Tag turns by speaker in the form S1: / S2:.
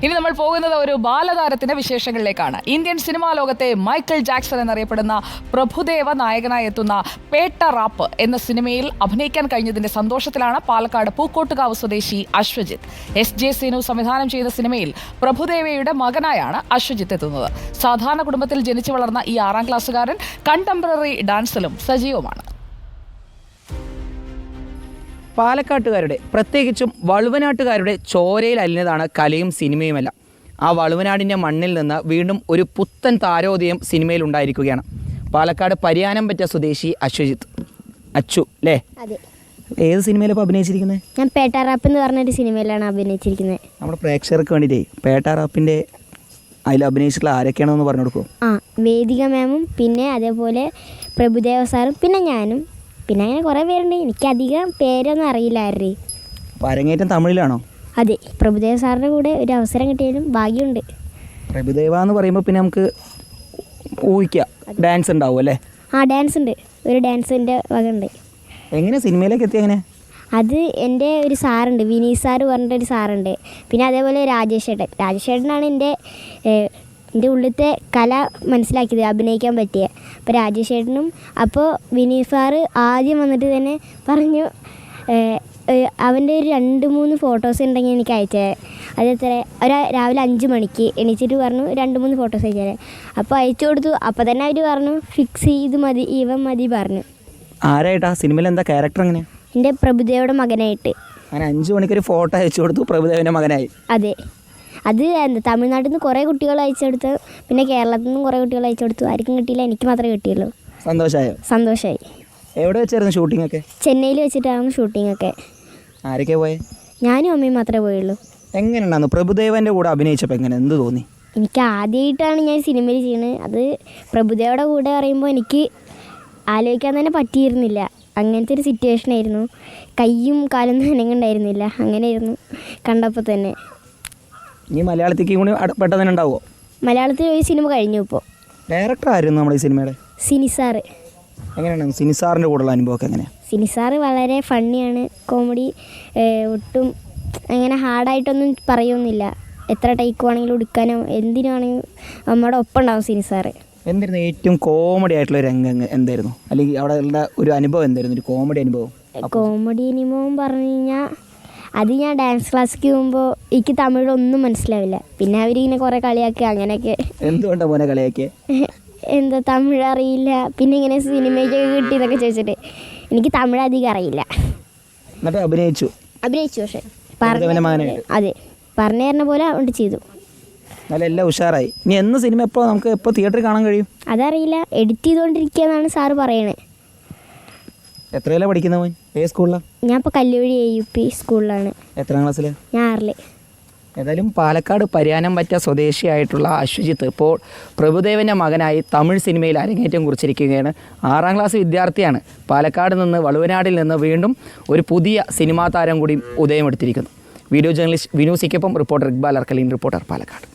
S1: ഇനി നമ്മൾ പോകുന്നത് ഒരു ബാലതാരത്തിന്റെ വിശേഷങ്ങളിലേക്കാണ്. ഇന്ത്യൻ സിനിമാ ലോകത്തെ മൈക്കിൾ ജാക്സൺ എന്നറിയപ്പെടുന്ന പ്രഭുദേവ നായകനായി എത്തുന്ന പേട്ട റാപ്പ് എന്ന സിനിമയിൽ അഭിനയിക്കാൻ കഴിഞ്ഞതിന്റെ സന്തോഷത്തിലാണ് പാലക്കാട് പൂക്കോട്ടുകാവ് സ്വദേശി അശ്വജിത്ത്. SJ സീനു സംവിധാനം ചെയ്ത സിനിമയിൽ പ്രഭുദേവയുടെ മകനായാണ് അശ്വജിത്ത് എത്തുന്നത്. സാധാരണ കുടുംബത്തിൽ ജനിച്ചു വളർന്ന ഈ 6ാം ക്ലാസ്സുകാരൻ കണ്ടംപററി ഡാൻസിലും സജീവമാണ്.
S2: പാലക്കാട്ടുകാരുടെ പ്രത്യേകിച്ചും വളുവനാട്ടുകാരുടെ ചോരയിൽ അലിഞ്ഞതാണ് കലയും സിനിമയുമെല്ലാം. ആ വളുവനാടിൻ്റെ മണ്ണിൽ നിന്ന് വീണ്ടും ഒരു പുത്തൻ താരോദയം സിനിമയിൽ ഉണ്ടായിരിക്കുകയാണ്. പാലക്കാട് പരിയാനംപറ്റ സ്വദേശി അശ്വജിത്ത്. അച്ചു അല്ലേ?
S3: അതെ.
S2: ഏത് സിനിമയിലാണ് അഭിനയിച്ചിരിക്കുന്നത്?
S3: ഞാൻ പേട്ട റാപ്പ് എന്ന് പറഞ്ഞൊരു സിനിമയിലാണ് അഭിനയിച്ചിരിക്കുന്നത്.
S2: നമ്മുടെ പ്രേക്ഷകർക്ക് വേണ്ടിയിട്ടേ പേട്ട റാപ്പിൻ്റെ അതിൽ അഭിനയിച്ചിട്ടുള്ള ആരൊക്കെയാണെന്ന് പറഞ്ഞു കൊടുക്കുമോ?
S3: വേദിക മാമും പിന്നെ അതേപോലെ പ്രഭുദേവ സാറും പിന്നെ ഞാനും പിന്നെ അങ്ങനെ കുറേ പേരുണ്ട്. എനിക്കധികം പേരൊന്നും അറിയില്ല ആരുടെ.
S2: അപ്പോൾ അരങ്ങേറ്റം തമിഴിലാണോ?
S3: അതെ. പ്രഭുദേവ സാറിൻ്റെ കൂടെ ഒരു അവസരം കിട്ടിയാലും ഭാഗ്യമുണ്ട്.
S2: പ്രഭുദേവ എന്ന് പറയുമ്പോൾ പിന്നെ നമുക്ക് ഊഹിക്കാം ഡാൻസ് ഉണ്ടാവും അല്ലേ?
S3: ഡാൻസ് ഉണ്ട്. ഒരു ഡാൻസിൻ്റെ വക ഉണ്ട്.
S2: എങ്ങനെ സിനിമയിലേക്ക് എത്തി? എങ്ങനെ?
S3: അത് എൻ്റെ ഒരു സാറുണ്ട്, വിനീത് സാറ് പറഞ്ഞിട്ടൊരു സാറുണ്ട്. പിന്നെ അതേപോലെ രാജേഷ് ചേട്ടനാണ് എൻ്റെ ഉള്ളിലത്തെ കല മനസ്സിലാക്കിയത്, അഭിനയിക്കാൻ പറ്റിയ. അപ്പോൾ രാജേഷ് ചേട്ടനും അപ്പോൾ വിനീത് സാറ് ആദ്യം വന്നിട്ട് തന്നെ പറഞ്ഞു അവൻ്റെ ഒരു 2-3 ഫോട്ടോസ് ഉണ്ടെങ്കിൽ എനിക്ക് അയച്ചേ. അതെത്ര രാവിലെ 5 മണിക്ക് എണീച്ചിട്ട് പറഞ്ഞു 2-3 ഫോട്ടോസ് അയച്ചേ. അപ്പോൾ അയച്ചു കൊടുത്തു. അപ്പോൾ തന്നെ അവർ പറഞ്ഞു ഫിക്സ് ചെയ്ത് മതി, ഇവൻ മതി പറഞ്ഞു.
S2: ആരായിട്ടാ സിനിമയിൽ? എന്താ ക്യാരക്ടർ? എങ്ങനെയാണ്?
S3: എൻ്റെ പ്രഭുദേവയുടെ മകനായിട്ട്.
S2: അങ്ങനെ 5 മണിക്കൊരു ഫോട്ടോ അയച്ചു കൊടുത്തു, പ്രഭുദേവൻ്റെ മകനായി.
S3: അതെ. അത് തമിഴ്നാട്ടിൽ നിന്ന് കുറേ കുട്ടികൾ അയച്ചു കൊടുത്തു, പിന്നെ കേരളത്തിൽ നിന്നും കുറേ കുട്ടികൾ അയച്ചു കൊടുത്തു. ആർക്കും കിട്ടിയില്ല, എനിക്ക് മാത്രമേ കിട്ടിയുള്ളൂ. സന്തോഷമായി.
S2: എവിടെ വെച്ചായിരുന്നു ഷൂട്ടിംഗ് ഒക്കെ?
S3: ചെന്നൈയിൽ വെച്ചിട്ടാണ് ഷൂട്ടിംഗ് ഒക്കെ.
S2: ആരൊക്കെ പോയെ?
S3: ഞാനും അമ്മയും മാത്രമേ പോയുള്ളൂ.
S2: എങ്ങനെയുണ്ടായിരുന്നു പ്രഭുദേവൻ്റെ കൂടെ അഭിനയിച്ചപ്പോൾ? എങ്ങനെ, എന്ത് തോന്നി?
S3: എനിക്ക് ആദ്യമായിട്ടാണ് ഞാൻ സിനിമയിൽ ചെയ്യുന്നത്. അത് പ്രഭുദേവയുടെ കൂടെ പറയുമ്പോൾ എനിക്ക് ആലോചിക്കാൻ തന്നെ പറ്റിയിരുന്നില്ല. അങ്ങനത്തെ ഒരു സിറ്റുവേഷൻ ആയിരുന്നു. കയ്യും കാലും നനങ്ങുണ്ടായിരുന്നില്ല. അങ്ങനെയായിരുന്നു കണ്ടപ്പോൾ തന്നെ.
S2: ഇനി മലയാളത്തേക്ക് കൂടി പെട്ടെന്ന് ഉണ്ടാവുമോ?
S3: മലയാളത്തിൽ ഒരു സിനിമ കഴിഞ്ഞു. ഇപ്പോൾ
S2: ഡയറക്ടർ ആയിരുന്നു നമ്മുടെ ഈ സിനിമയുടെ?
S3: സിനിസാറ്.
S2: എങ്ങനെയാണ് സിനിസാറിൻ്റെ കൂടെയുള്ള അനുഭവമൊക്കെ? എങ്ങനെയാണ്?
S3: സിനിസാറ് വളരെ ഫണ്ണിയാണ്, കോമഡി. ഒട്ടും അങ്ങനെ ഹാർഡായിട്ടൊന്നും പറയുന്നില്ല. എത്ര ടൈക്ക് വേണമെങ്കിലും എടുക്കാനോ എന്തിനാണെങ്കിലും നമ്മുടെ ഒപ്പം ഉണ്ടാവും സിനിസാറ്.
S2: എന്തായിരുന്നു ഏറ്റവും കോമഡി ആയിട്ടുള്ള ഒരു രംഗം എന്തായിരുന്നു? അല്ലെങ്കിൽ അവിടെ ഉള്ള ഒരു അനുഭവം എന്തായിരുന്നു, ഒരു കോമഡി അനുഭവം?
S3: കോമഡി അനുഭവം പറഞ്ഞു കഴിഞ്ഞാൽ അത് ഞാൻ ഡാൻസ് ക്ലാസ്സിക്ക് പോകുമ്പോൾ എനിക്ക് തമിഴൊന്നും മനസ്സിലാവില്ല. പിന്നെ അവരിങ്ങനെ കുറേ കളിയാക്കി അങ്ങനെയൊക്കെ.
S2: എന്തുകൊണ്ടാണ് മോനെ കളിയാക്കിയത്?
S3: എന്താ തമിഴ് അറിയില്ല, പിന്നെ ഇങ്ങനെ സിനിമയ്ക്ക് കിട്ടിയെന്നൊക്കെ ചോദിച്ചിട്ട്. എനിക്ക് തമിഴ് അധികം അറിയില്ല.
S2: എന്നിട്ട് അഭിനയിച്ചു.
S3: പക്ഷേ അതെ, പറഞ്ഞു തരുന്ന പോലെ അതുകൊണ്ട് ചെയ്തു.
S2: നല്ല എല്ലാം ഉഷാറായി. ഇനി എന്ന് സിനിമ നമുക്ക് എപ്പോൾ തിയേറ്ററിൽ കാണാൻ കഴിയും?
S3: അതറിയില്ല, എഡിറ്റ് ചെയ്തുകൊണ്ടിരിക്കുകയെന്നാണ് സാറ് പറയണേ.
S2: എത്രയിലാണ് പഠിക്കുന്നത് മോൻ? ഏത് സ്കൂളിലാണ്?
S3: ഞാൻ ഇപ്പോൾ കല്ലുവഴി AUP സ്കൂളിലാണ്.
S2: എത്രാം ക്ലാസ്സിൽ?
S3: ഞാൻ 6ൽ.
S2: ഏതായാലും പാലക്കാട് പരിയാനംപറ്റ സ്വദേശിയായിട്ടുള്ള അശ്വജിത്ത് ഇപ്പോൾ പ്രഭുദേവൻ്റെ മകനായി തമിഴ് സിനിമയിൽ അരങ്ങേറ്റം കുറിച്ചിരിക്കുകയാണ്. 6ാം ക്ലാസ് വിദ്യാർത്ഥിയാണ്. പാലക്കാട് നിന്ന് വളുവനാടിൽ നിന്ന് വീണ്ടും ഒരു പുതിയ സിനിമാ താരം കൂടി ഉദയമെടുത്തിരിക്കുന്നു. വീഡിയോ ജേർണലിസ്റ്റ് വിനു സിക്കൊപ്പം റിപ്പോർട്ടർ ഇക്ബാൽ അർക്കലീൻ, റിപ്പോർട്ടർ പാലക്കാട്.